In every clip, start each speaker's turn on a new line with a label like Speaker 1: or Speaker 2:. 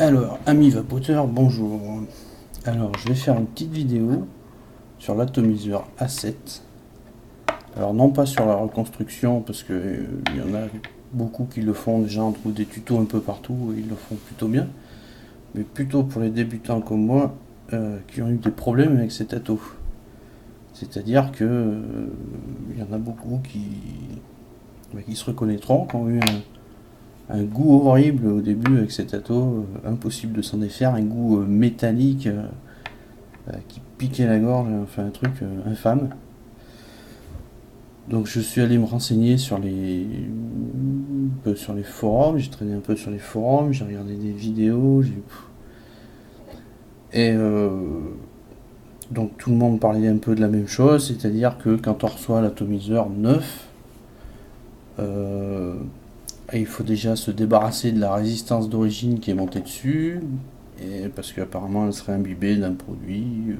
Speaker 1: Alors, amis vapoteurs, bonjour. Alors, je vais faire une petite vidéo sur l'atomiseur A7. Alors, non pas sur la reconstruction, parce que il y en a beaucoup qui le font déjà, on trouve des tutos un peu partout, et ils le font plutôt bien. Mais plutôt pour les débutants comme moi, qui ont eu des problèmes avec cet ato. C'est-à-dire que il y en a beaucoup qui se reconnaîtront, qui ont eu un goût horrible au début avec cet ato, impossible de s'en défaire, un goût métallique qui piquait la gorge, enfin un truc infâme. Donc je suis allé me renseigner un peu sur les forums, j'ai traîné un peu sur les forums, j'ai regardé des vidéos, et donc tout le monde parlait un peu de la même chose, c'est-à-dire que quand on reçoit l'atomiseur neuf, euh, il faut déjà se débarrasser de la résistance d'origine qui est montée dessus, et parce qu'apparemment elle serait imbibée d'un produit,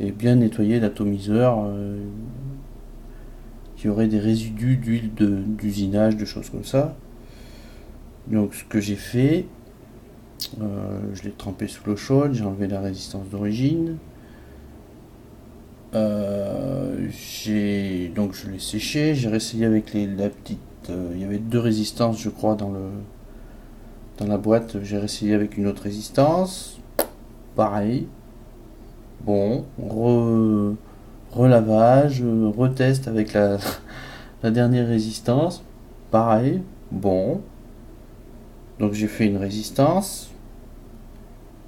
Speaker 1: et bien nettoyer l'atomiseur qui aurait des résidus d'huile d'usinage, de choses comme ça. Donc ce que j'ai fait, je l'ai trempé sous l'eau chaude, j'ai enlevé la résistance d'origine. Donc je l'ai séché, j'ai réessayé avec la petite. Il y avait deux résistances, je crois, dans la boîte. J'ai réessayé avec une autre résistance. Pareil. Bon, relavage, retest avec la dernière résistance. Pareil. Bon. Donc j'ai fait une résistance.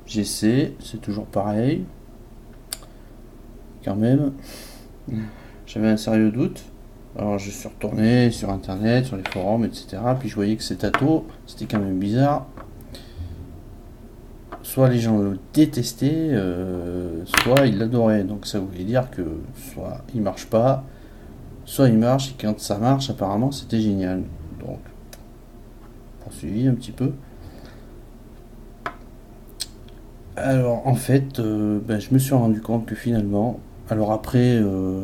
Speaker 1: J'essaie, c'est toujours pareil. Quand même, j'avais un sérieux doute. Alors je suis retourné sur internet, sur les forums, etc. Puis je voyais que cet ato, c'était quand même bizarre. Soit les gens le détestaient, soit ils l'adoraient. Donc ça voulait dire que soit il marche pas, soit il marche, et quand ça marche, apparemment c'était génial. Donc, poursuivi un petit peu. Alors en fait, je me suis rendu compte que finalement, alors après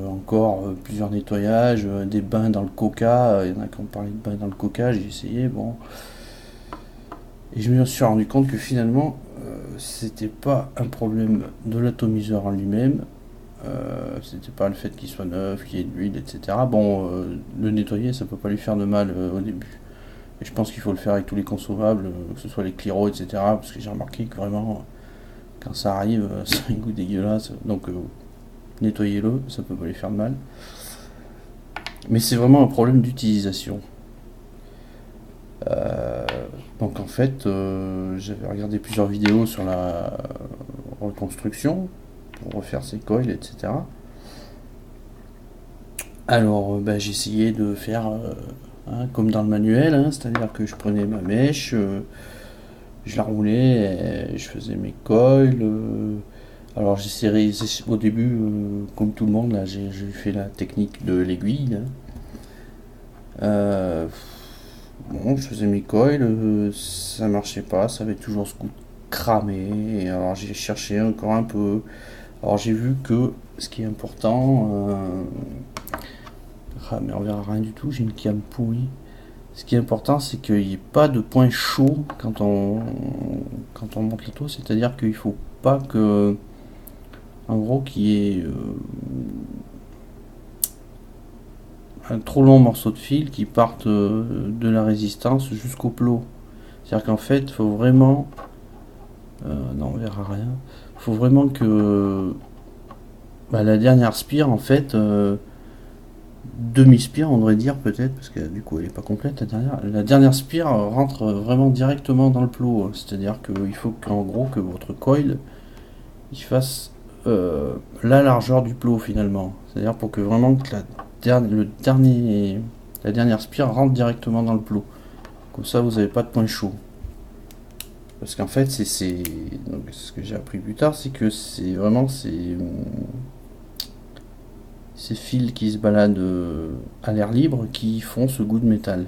Speaker 1: encore plusieurs nettoyages, des bains dans le coca, il y en a qui ont parlé de bains dans le coca, j'ai essayé, bon, et je me suis rendu compte que finalement, c'était pas un problème de l'atomiseur en lui-même, c'était pas le fait qu'il soit neuf, qu'il y ait de l'huile, etc. Bon, le nettoyer, ça peut pas lui faire de mal au début. Et je pense qu'il faut le faire avec tous les consommables, que ce soit les Cliro, etc. Parce que j'ai remarqué que vraiment, quand ça arrive, ça a un goût dégueulasse. Donc nettoyez-le, ça peut pas lui faire de mal. Mais c'est vraiment un problème d'utilisation. Euh, donc en fait, j'avais regardé plusieurs vidéos sur la reconstruction pour refaire ses coils, etc. Alors j'ai essayé de faire comme dans le manuel, hein, c'est-à-dire que je prenais ma mèche, je la roulais, et je faisais mes coils. Alors j'essaierai au début, comme tout le monde, là, j'ai fait la technique de l'aiguille. Là. Euh, bon, je faisais mes coils, ça marchait pas, ça avait toujours ce goût cramé. Et alors j'ai cherché encore un peu. Alors j'ai vu que ce qui est important, mais on verra rien du tout, j'ai une cam pourrie. Ce qui est important, c'est qu'il n'y ait pas de point chaud quand on monte l'auto, c'est-à-dire qu'il faut pas que, en gros, qu'il y ait un trop long morceau de fil qui parte de la résistance jusqu'au plot. C'est-à-dire qu'en fait, il faut vraiment, non, on verra rien. Il faut vraiment que la dernière spire, en fait, demi-spire, on devrait dire peut-être, parce que du coup elle n'est pas complète la dernière. La dernière spire rentre vraiment directement dans le plot, c'est-à-dire qu'il faut qu'en gros que votre coil il fasse la largeur du plot finalement. C'est-à-dire pour que vraiment que la dernière spire rentre directement dans le plot. Comme ça vous n'avez pas de point chaud. Parce qu'en fait, donc, ce que j'ai appris plus tard, c'est que c'est vraiment ces fils qui se baladent à l'air libre qui font ce goût de métal.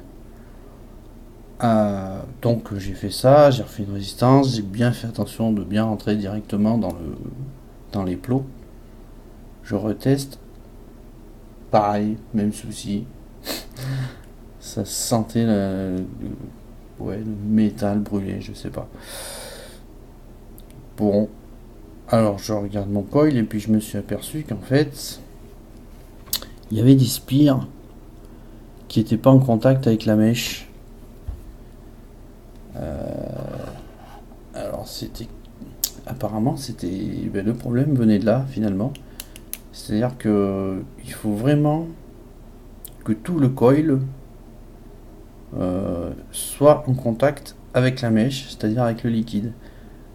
Speaker 1: Donc j'ai fait ça, j'ai refait une résistance, j'ai bien fait attention de bien rentrer directement dans les plots. Je reteste, pareil, même souci. Ça sentait Ouais, le métal brûlé, je sais pas. Bon, alors je regarde mon coil et puis je me suis aperçu qu'en fait, il y avait des spires qui n'étaient pas en contact avec la mèche. Alors c'était, apparemment c'était, ben, le problème venait de là finalement. C'est-à-dire que il faut vraiment que tout le coil soit en contact avec la mèche, c'est-à-dire avec le liquide.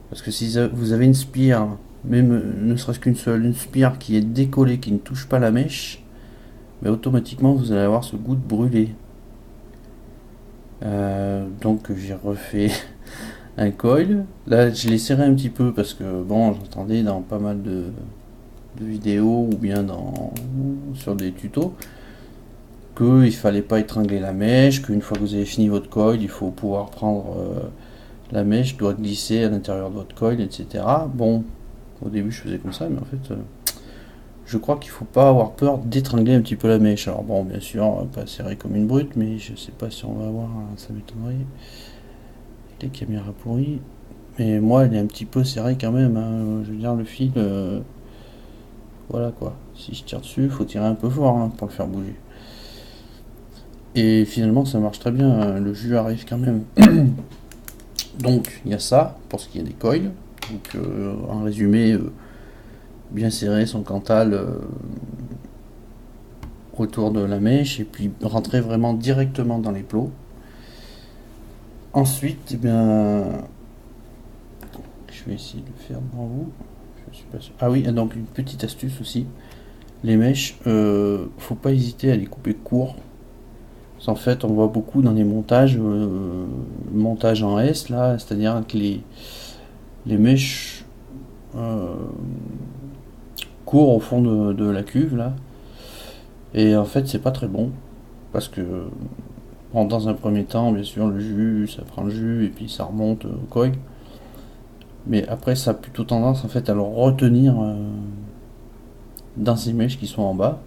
Speaker 1: Parce que si vous avez une spire, même ne serait-ce qu'une seule, une spire qui est décollée, qui ne touche pas la mèche, mais automatiquement vous allez avoir ce goût de brûlé. Donc j'ai refait un coil. Là je l'ai serré un petit peu parce que bon, j'entendais dans pas mal de vidéos ou bien sur des tutos qu'il fallait pas étrangler la mèche, qu'une fois que vous avez fini votre coil, il faut pouvoir prendre la mèche doit glisser à l'intérieur de votre coil, etc. Bon, au début je faisais comme ça, mais en fait je crois qu'il faut pas avoir peur d'étrangler un petit peu la mèche. Alors bon, bien sûr, pas serré comme une brute, mais je sais pas si on va avoir, ça m'étonnerait. Les caméras pourries. Mais moi, elle est un petit peu serrée quand même, hein. Je veux dire, le fil, voilà quoi. Si je tire dessus, il faut tirer un peu fort, hein, pour le faire bouger. Et finalement, ça marche très bien, hein. Le jus arrive quand même. Donc, il y a ça pour ce qui est des coils. Donc, en résumé, bien serrer son cantal autour de la mèche et puis rentrer vraiment directement dans les plots. Ensuite, eh bien, je vais essayer de le faire devant vous. Je suis pas sûr. Ah oui, donc une petite astuce aussi. Les mèches, faut pas hésiter à les couper court. En fait, on voit beaucoup dans les montages, montage en S là, c'est-à-dire que les mèches courent au fond de la cuve là. Et en fait, c'est pas très bon parce que bon, dans un premier temps, bien sûr, le jus, ça prend le jus et puis ça remonte au coil. Mais après, ça a plutôt tendance en fait à le retenir dans ces mèches qui sont en bas.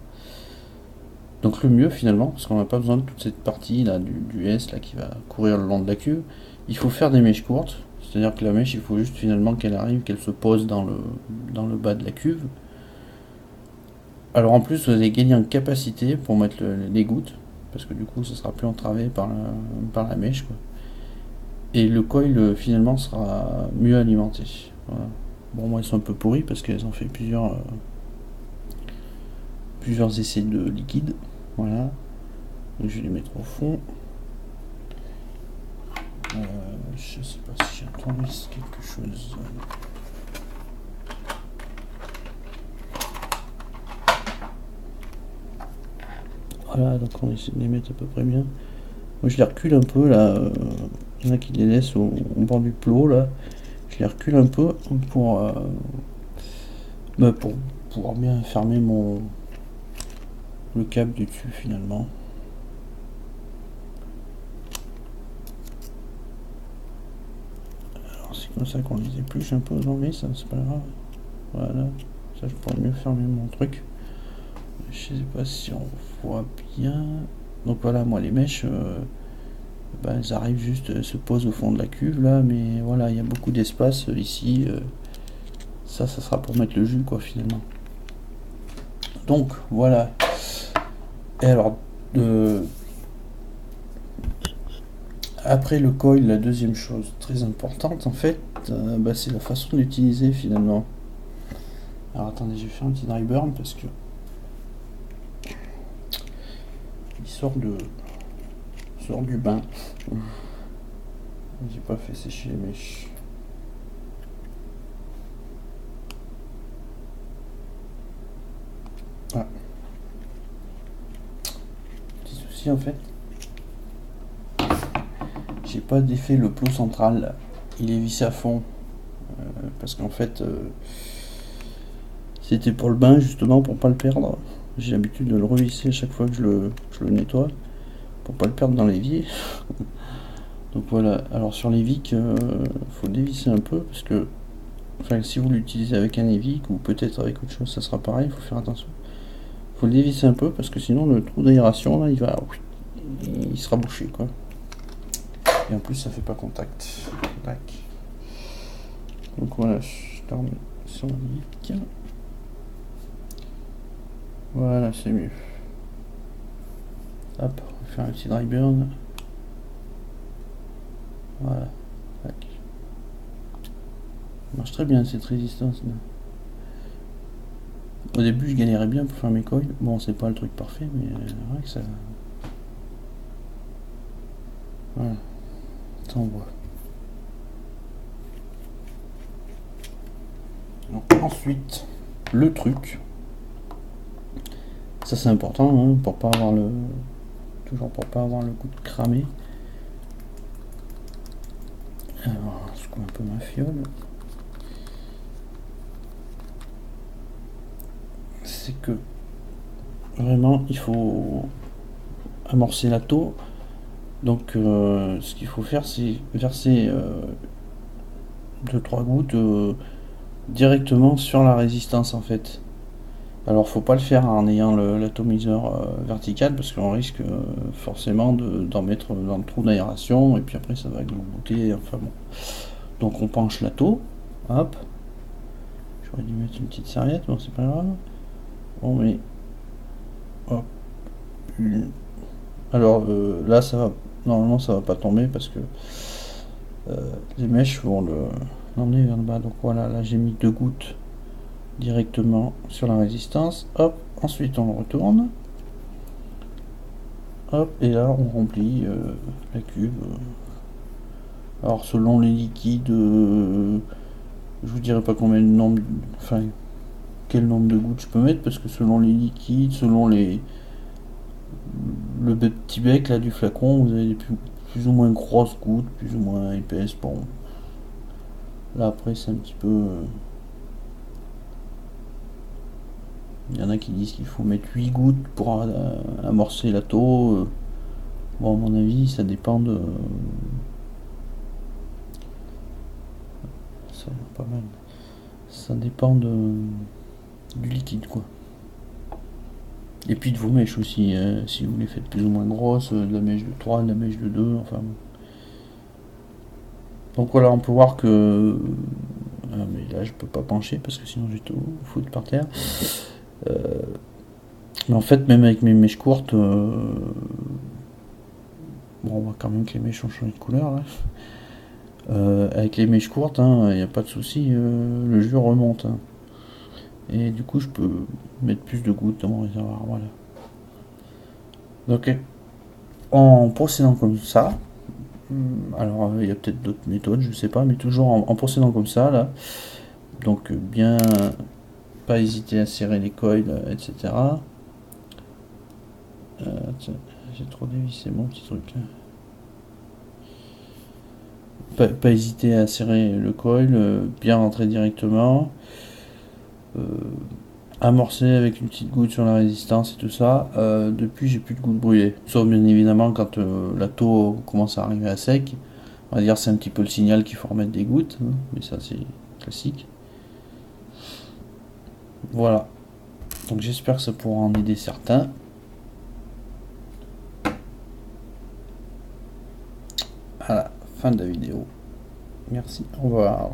Speaker 1: Donc le mieux finalement, parce qu'on n'a pas besoin de toute cette partie là du S là qui va courir le long de la cuve, il faut faire des mèches courtes. C'est-à-dire que la mèche, il faut juste finalement qu'elle arrive, qu'elle se pose dans le bas de la cuve. Alors en plus, vous allez gagner en capacité pour mettre les gouttes, parce que du coup, ça sera plus entravé par la mèche, quoi. Et le coil finalement sera mieux alimenté. Voilà. Bon, moi, ils sont un peu pourris parce qu'elles ont fait plusieurs essais de liquide. Voilà. Donc, je vais les mettre au fond. Je sais pas si j'ai entendu quelque chose. Voilà, donc on essaie de les mettre à peu près bien. Moi je les recule un peu là. Il y en a qui les laissent au bord du plot là. Je les recule un peu pour pouvoir bien fermer le câble du dessus finalement. Alors c'est comme ça qu'on les épluche un peu aujourd'hui, ça c'est pas grave. Voilà, ça je pourrais mieux fermer mon truc. Je sais pas si on voit bien. Donc voilà, moi les mèches, elles arrivent juste, elles se posent au fond de la cuve là, mais voilà, il y a beaucoup d'espace ici. Ça sera pour mettre le jus quoi finalement. Donc voilà. Et alors, après le coil, la deuxième chose très importante en fait, c'est la façon d'utiliser finalement. Alors attendez, je vais faire un petit dry burn parce que il sort du bain. J'ai pas fait sécher les mèches. Ah. Petit souci en fait. J'ai pas défait le plot central. Il est vissé à fond. Parce qu'en fait, c'était pour le bain justement pour pas le perdre. J'ai l'habitude de le revisser à chaque fois que je le nettoie. Pour pas le perdre dans l'évier. Donc voilà, alors sur l'évic, faut dévisser un peu parce que, enfin, si vous l'utilisez avec un évic ou peut-être avec autre chose, ça sera pareil, il faut faire attention. Faut le dévisser un peu parce que sinon le trou d'aération là, il sera bouché quoi. Et en plus, ça fait pas contact. Tac. Donc voilà, je termine sur la mic. Voilà, c'est mieux. Hop, on va faire un petit dry burn. Voilà. Tac. Ça marche très bien cette résistance là. Au début, je galérais bien pour faire mes coils. Bon, c'est pas le truc parfait, mais vrai que ça. Voilà, ça envoie. Donc, ensuite, le truc. Ça, c'est important, hein, pour pas avoir le. Toujours pour pas avoir le coup de cramer. Alors, je secoue un peu ma fiole. C'est que vraiment, il faut amorcer la taux. Donc, ce qu'il faut faire, c'est verser 2-3 gouttes directement sur la résistance en fait. Alors faut pas le faire en ayant l'atomiseur vertical parce qu'on risque forcément d'en mettre dans le trou d'aération et puis après ça va goûter, enfin bon. Donc on penche la taux, hop. J'aurais dû mettre une petite serviette, bon c'est pas grave. On met hop. Alors là ça va, normalement ça va pas tomber parce que les mèches vont l'emmener vers le bas. Donc voilà, là j'ai mis 2 gouttes directement sur la résistance. Hop, ensuite on le retourne. Hop, et là on remplit la cuve. Alors selon les liquides, je vous dirai pas combien de nombre, enfin quel nombre de gouttes je peux mettre parce que selon les liquides, selon le petit bec là du flacon, vous avez des plus ou moins grosses gouttes, plus ou moins épaisses. Bon, là après c'est un petit peu. Il y en a qui disent qu'il faut mettre 8 gouttes pour amorcer la taux. Bon, à mon avis, ça dépend de. Ça pas mal. Ça dépend du liquide, quoi. Et puis de vos mèches aussi. Si vous les faites plus ou moins grosses, de la mèche de 3, de la mèche de 2, enfin. Donc voilà, on peut voir que. Ah, mais là, je peux pas pencher parce que sinon j'ai tout foutre par terre. Mais en fait, même avec mes mèches courtes. Bon, on voit quand même que les mèches ont changé de couleur là. Avec les mèches courtes, il n'y a pas de souci, le jus remonte. Hein. Et du coup, je peux mettre plus de gouttes dans mon réservoir. Voilà. Donc, en procédant comme ça, alors il y a peut-être d'autres méthodes, je sais pas, mais toujours en procédant comme ça, là, donc bien pas hésiter à serrer les coils, etc. Tiens, j'ai trop dévissé mon petit truc là. Pas hésiter à serrer le coil, bien rentrer directement, amorcer avec une petite goutte sur la résistance et tout ça. Depuis, j'ai plus de gouttes brûlées. Sauf bien évidemment quand la taux commence à arriver à sec. On va dire c'est un petit peu le signal qu'il faut remettre des gouttes, hein, mais ça c'est classique. Voilà. Donc j'espère que ça pourra en aider certains. À la fin de la vidéo. Merci, au revoir.